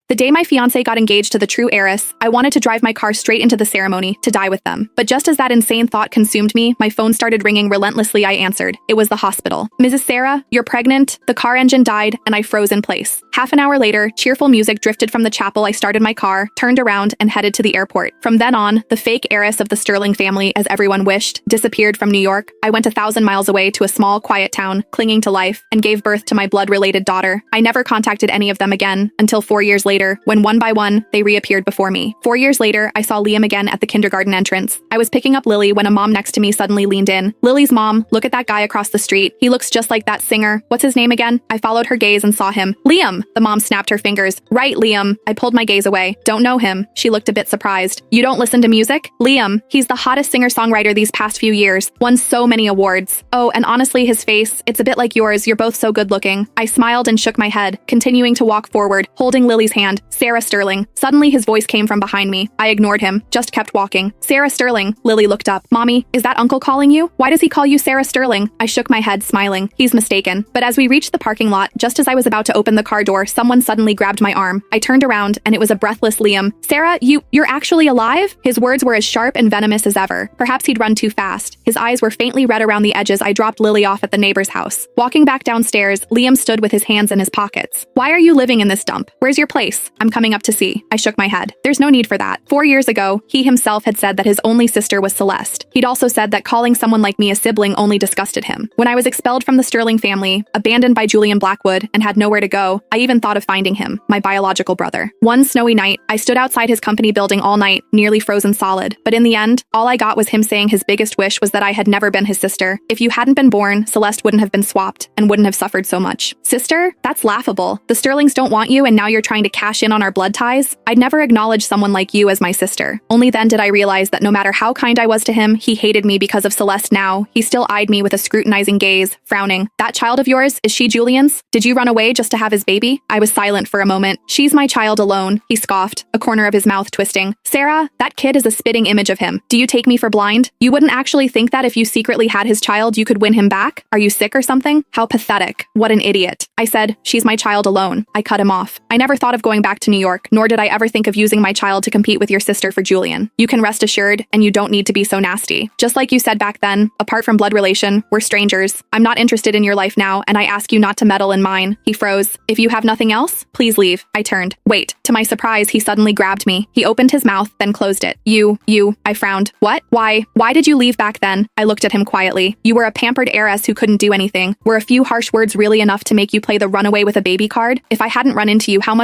The day my fiancé got engaged to the true heiress, I wanted to drive my car straight into the ceremony, to die with them. But just as that insane thought consumed me, my phone started ringing relentlessly. I answered. It was the hospital. Mrs. Sarah, you're pregnant. The car engine died, and I froze in place. Half an hour later, cheerful music drifted from the chapel. I started my car, turned around, and headed to the airport. From then on, the fake heiress of the Sterling family, as everyone wished, disappeared from New York. I went 1,000 miles away to a small, quiet town, clinging to life, and gave birth to my blood-related daughter. I never contacted any of them again, until 4 years later, when one by one, they reappeared before me. 4 years later, I saw Liam again at the kindergarten entrance. I was picking up Lily when a mom next to me suddenly leaned in. Lily's mom, look at that guy across the street. He looks just like that singer. What's his name again? I followed her gaze and saw him. Liam! The mom snapped her fingers. Right, Liam. I pulled my gaze away. Don't know him. She looked a bit surprised. You don't listen to music? Liam. He's the hottest singer-songwriter these past few years. Won so many awards. Oh, and honestly, his face, it's a bit like yours. You're both so good-looking. I smiled and shook my head, continuing to walk forward, holding Lily's hand. Sarah Sterling. Suddenly, his voice came from behind me. I ignored him, just kept walking. Sarah Sterling. Lily looked up. Mommy, is that uncle calling you? Why does he call you Sarah Sterling? I shook my head, smiling. He's mistaken. But as we reached the parking lot, just as I was about to open the car door, someone suddenly grabbed my arm. I turned around, and it was a breathless Liam. Sarah, you're actually alive? His words were as sharp and venomous as ever. Perhaps he'd run too fast. His eyes were faintly red around the edges. I dropped Lily off at the neighbor's house. Walking back downstairs, Liam stood with his hands in his pockets. Why are you living in this dump? Where's your place? I'm coming up to see. I shook my head. There's no need for that. 4 years ago, he himself had said that his only sister was Celeste. He'd also said that calling someone like me a sibling only disgusted him. When I was expelled from the Sterling family, abandoned by Julian Blackwood, and had nowhere to go, I even thought of finding him, my biological brother. One snowy night, I stood outside his company building all night, nearly frozen solid. But in the end, all I got was him saying his biggest wish was that I had never been his sister. If you hadn't been born, Celeste wouldn't have been swapped and wouldn't have suffered so much. Sister? That's laughable. The Sterlings don't want you and now you're trying to cash in on our blood ties? I'd never acknowledge someone like you as my sister. Only then did I realize that no matter how kind I was to him, he hated me because of Celeste now. He still eyed me with a scrutinizing gaze, frowning. That child of yours, is she Julian's? Did you run away just to have his baby? I was silent for a moment. She's my child alone, he scoffed, a corner of his mouth twisting. Sarah, that kid is a spitting image of him. Do you take me for blind? You wouldn't actually think that if you secretly had his child, you could win him back? Are you sick or something? How pathetic. What an idiot. I said, she's my child alone. I cut him off. I never thought of going back to New York, nor did I ever think of using my child to compete with your sister for Julian. You can rest assured, and you don't need to be so nasty. Just like you said back then, apart from blood relation, we're strangers. I'm not interested in your life now, and I ask you not to meddle in mine. He froze. If you have nothing else, please leave. I turned. Wait. To my surprise, he suddenly grabbed me. He opened his mouth, then closed it. I frowned. What? Why did you leave back then? I looked at him quietly. You were a pampered heiress who couldn't do anything. Were a few harsh words really enough to make you play the runaway with a baby card? If I hadn't run into you, how much